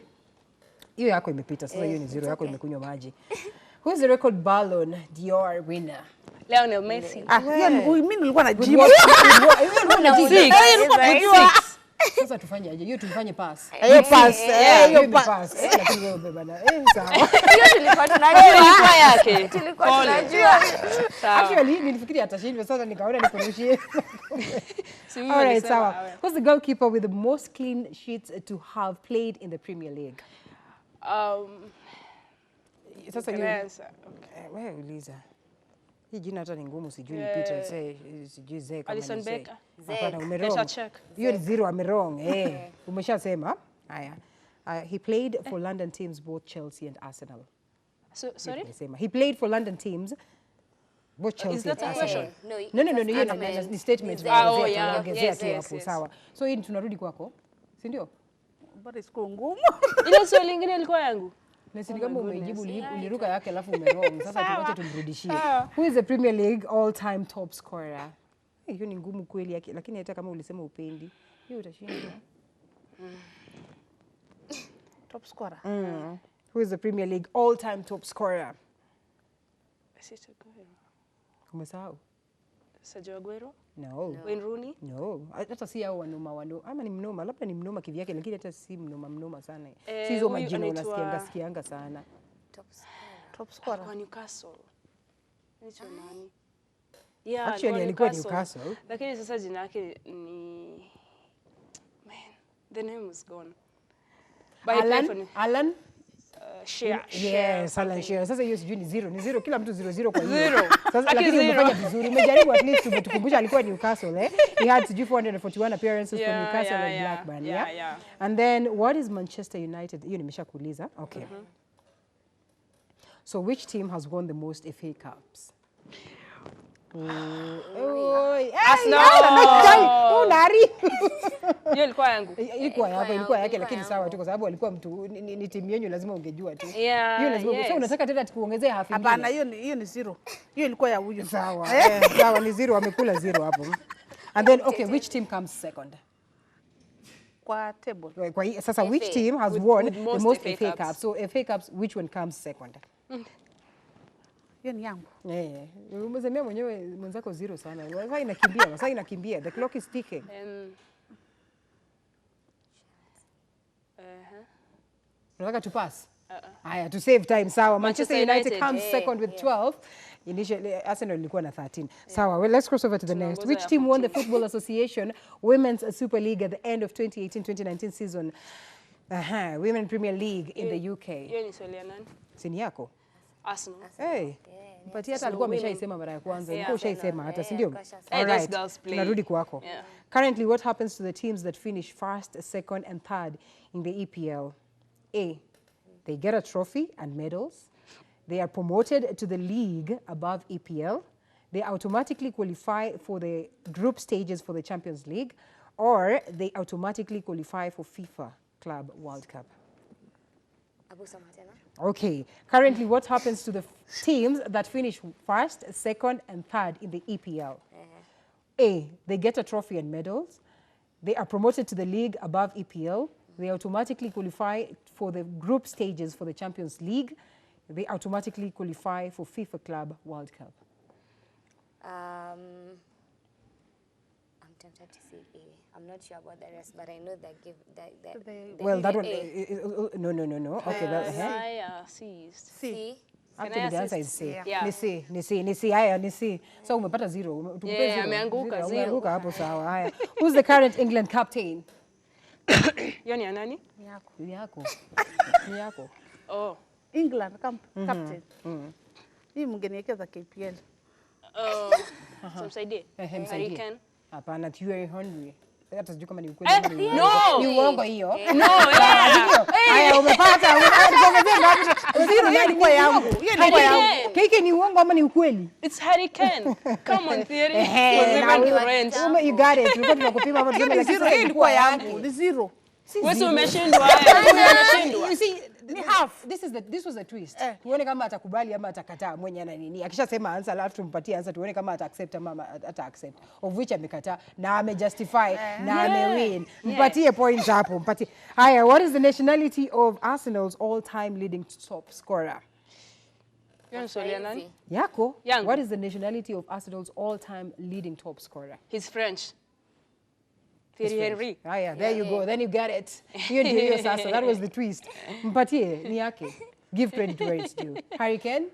hiyo yako imepita. Sasa hiyo ni zero, yako imekunywa maji. Who is the record Ballon d'Or winner? Lionel Messi. Hiyo mimi nilikuwa na jibu. Sasa tufanye aje? Hiyo tufanye pass. Hiyo pass. Hiyo pass. Lakini wewe bebana. Sawa. Hiyo tulikuwa tunajua. Ilikuwa yake. Tulikuwa tunajua. Actually, nilifikiri atashindwa, sasa nikaona nikurushie. Si All right, sawa. Who's the goalkeeper with the most clean sheets to have played in the Premier League? Sasa wewe uliza. Hii jina hata ni ngumu, sijui nipite sijui zeka kama Alison ni Becker. Hapana, umerong. Hiyo ni zero, amerong. Umeshasema. Haya. He played for London teams both Chelsea and Arsenal. Sorry? He played for London teams both Chelsea and that a Arsenal. No, No, hiyo ni statement. Tunaongezea tu hapo, sawa. So hii tunarudi kwako, si ndio? Bado siku ngumu. Ile swali lingine ilikuwa yangu. Na si kama umejibu uliruka yake alafu umerong. Sasa tuache tumrudishie. Who is the Premier League all-time top scorer? Hiyo ni ngumu kweli yake, lakini hata kama ulisema upendi, hiyo utashinda. Top scorer. Who is the Premier League all-time top scorer? Umesahau? Sergio Aguero? No. Wayne Rooney? No. Hata si hao wanoma. Ama ni mnoma, labda ni mnoma kivyake, lakini hata si mnoma sana. Si hizo majina unasikianga sana. Top scorer. Kwa Newcastle. Nicho nani? Yeah, Actually alikuwa Newcastle. Lakini sasa jina yake ni the name was gone. Alan? Shearer. Yes, Alan Shearer. Sasa hiyo sijui ni zero. Kila mtu 0 kwa hiyo. Zero. Sasa lakini umefanya vizuri. Umejaribu at least tukumbusha alikuwa Newcastle, He had 441 appearances from Newcastle and Blackburn, yeah. And then what is Manchester United? Hiyo nimeshakuuliza. Okay. So which team has won the most FA Cups? Hiyo ilikuwa yangu. Ilikuwa yake, lakini sawa tu kwa sababu alikuwa mtu ni timu yenu, lazima ungejua tu. Hiyo lazima. So unataka tena tukuongezea half ingine? Hapana, hiyo ni zero. Hiyo ilikuwa ya huyu. Sawa. Sawa, ni zero, amekula zero hapo. And then okay, which team comes second? Kwa table. Kwa sasa which team has won the most FA Cups? So FA Cups, which one comes second? Hiyo ni yangu. Umesemea mwenyewe mwenzako zero sana. Sasa inakimbia. The clock is ticking. Unataka to pass? Haya, to save time, sawa. Manchester United comes second with 12. Initially, Arsenal ilikuwa na 13. Sawa, well, let's cross over to the next. Which team won the Football Association Women's Super League at the end of 2018-2019 season? Women Premier League in the UK. Hiyo ni swali ya nani? Sini yako? Arsenal. Hey. Mpatia hata alikuwa ameshaisema mara ya kwanza. Ulikuwa ushaisema hata, si ndio? All right. Tunarudi kwako. Currently, what happens to the teams that finish first, second and third in the EPL? A, they get a trophy and medals. They are promoted to the league above EPL. They automatically qualify for the group stages for the Champions League, or they automatically qualify for FIFA Club World Cup. Okay. Currently, what happens to the teams that finish first, second, and third in the EPL? A, they get a trophy and medals. They are promoted to the league above EPL. They automatically qualify for the group stages for the Champions League. They automatically qualify for FIFA Club World Cup. I'm tempted to say A. I'm not sure about the rest, but I know that well, that one, no. Okay, C. Actually, the answer is C. Yeah. Ni C. Haya, ni C. So umepata zero. Ameanguka zero. Ameanguka hapo, sawa. Haya. Who's the current England captain? Hiyo ni ya nani? Ni yako. Oh. England captain. Hii mngeniwekeza KPL. Msaidie. Harry Kane. Hapana, Thierry Henry. Hata sijui kama ni ukweli. No. Ni uongo hiyo. No, Haya, umepata. Tuongezee ngapi? Zero, hiyo ilikuwa yangu. Kike ni uongo ama ni ukweli? It's Harry Kane. Come on, Thierry. You got it. Tulikuwa tunakupima hapo tuseme Hiyo ilikuwa yangu. Ni zero. Wewe si zero. umeshindwa umeshindwa. You see, Ni half. this was a twist. Tuone kama atakubali ama atakataa mwenye ana nini. Akishasema answer alafu tumpatie answer tuone kama ata accept ama ata accept. Of which amekataa na amejustify na amewin. Mpatie points hapo, mpatie. Haya, what is the nationality of Arsenal's all-time leading top scorer? Hiyo ni swali ya nani? Yako? Yangu. What is the nationality of Arsenal's all-time leading top scorer? He's French. Thierry Henry. Haya, there you go. Then you got it. Hiyo ndio hiyo sasa. That was the twist. Mpatie ni yake. Give credit where it's due. Harry Kane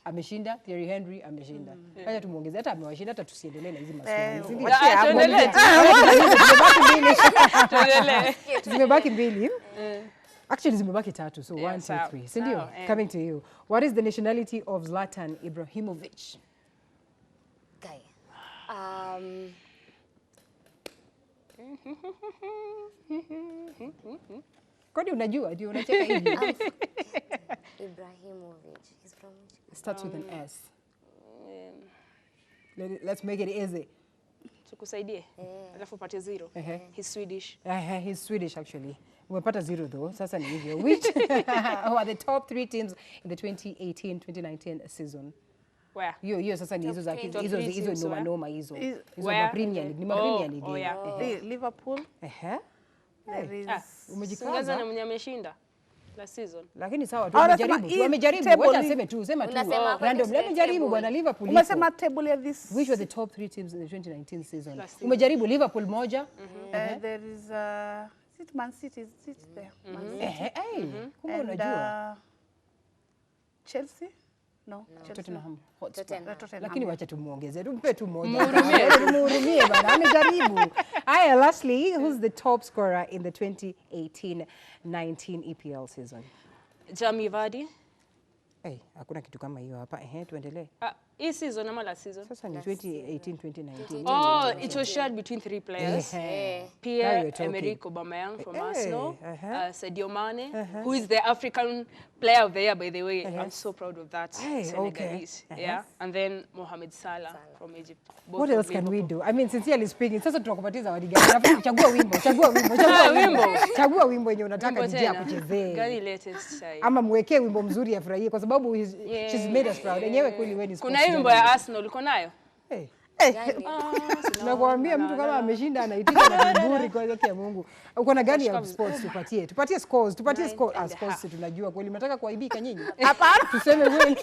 ameshinda, Thierry Henry ameshinda. Acha tumuongeze hata amewashinda hata tusiendelee na hizi maswali. Si ndio? Tuendelee. Tuendelee. Zimebaki mbili. Actually zimebaki tatu. So 1 2 sawa. 3. Si ndio? Sawa, Coming to you. What is the nationality of Zlatan Ibrahimovic? Guy. Kwani unajua ndio unacheka hivi? Ibrahimovic. He's from It starts with an S. Let's make it easy. Tukusaidie. Alafu upate 0. He's Swedish. He's Swedish actually. Umepata 0 though. Sasa ni hivyo. Which are the top 3 teams in the 2018-2019 season? Where? Hiyo sasa ni hizo za three. Top hizo three hizo teams noma where? noma hizo. Hizo Where? ma Premier League. Ni ma Premier League. Oh, yeah. Liverpool. There is. Umejikaza. Singaza na mwenye ameshinda last season. Lakini sawa tu Wanasema wamejaribu. hii Wamejaribu. table Wacha hii- aseme tu, sema tu. Unasema according Random. to the Wamejaribu table. bwana Liverpool. iko. Umesema table ya this. Which were the top 3 teams in the 2019 season? Last season. Umejaribu Liverpool moja. There is is it Man City? Is it there? Man City. Kumbe And unajua. Chelsea? No. Chelsea. Tottenham Hotspur. Tottenham. Lakini wacha tumuongeze, tumpe tu moja. Tumuhurumie bana, amejaribu. Haya, lastly, who's the top scorer in the 2018-19 EPL season? Jamie Vardy. Hakuna kitu kama hiyo hapa. Tuendelee. Hii season ama last season? Sasa ni 2018-2019. Oh, it was shared between 3 players. Now Pierre you're talking. Emerick Aubameyang from Hey, Arsenal, Sadio Mane, who is the African Player of the Year, by the way. I'm so proud of that. Hey, Senegalese. okay. Yeah, and then Mohamed Salah from Egypt. Both What from else can we Liverpool. do? I mean, sincerely speaking, sasa tunakupatia zawadi gani? Alafu chagua wimbo, chagua wimbo, chagua wimbo. Chagua wimbo yenye unataka Wimbo DJ tena. akuchezee. Gani latest sai? Ama mwekee wimbo mzuri afurahie kwa sababu she's made us proud. Yenyewe kweli wewe ni Kuna sports hii wimbo ya journalist. Arsenal uko nayo? Hey. Nakwambia Nakwambia mtu kama ameshinda anaitika na kiburi kwa haki ya Mungu. Uko na gani ya sports tupatie? Tupatie scores, tupatie scores. Scores tunajua kweli. Mnataka kuaibika nyinyi? Hapana. Tuseme kweli.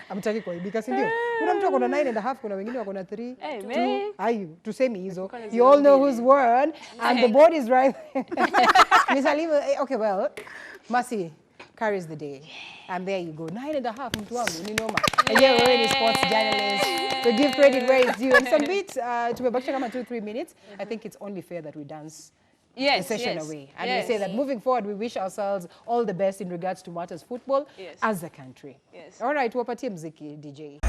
Hamtaki kuaibika, si ndio? Kuna mtu akona 9.5, kuna wengine wako na 3. Hey, man. Ayu, tuseme hizo. You all know who's won and the board is right. Miss Aliva, okay, well, Mercy carries the day. And there you go. 9.5 mtu wangu ni noma. Yenyewe wewe ni sports journalist. So give credit where it's due. And some bit tumebakisha kama 2-3 minutes. I think it's only fair that we dance the session away. And we say that moving forward, we wish ourselves all the best in regards to matters football Yes. as a country. Yes. All right, wapatie mziki DJ.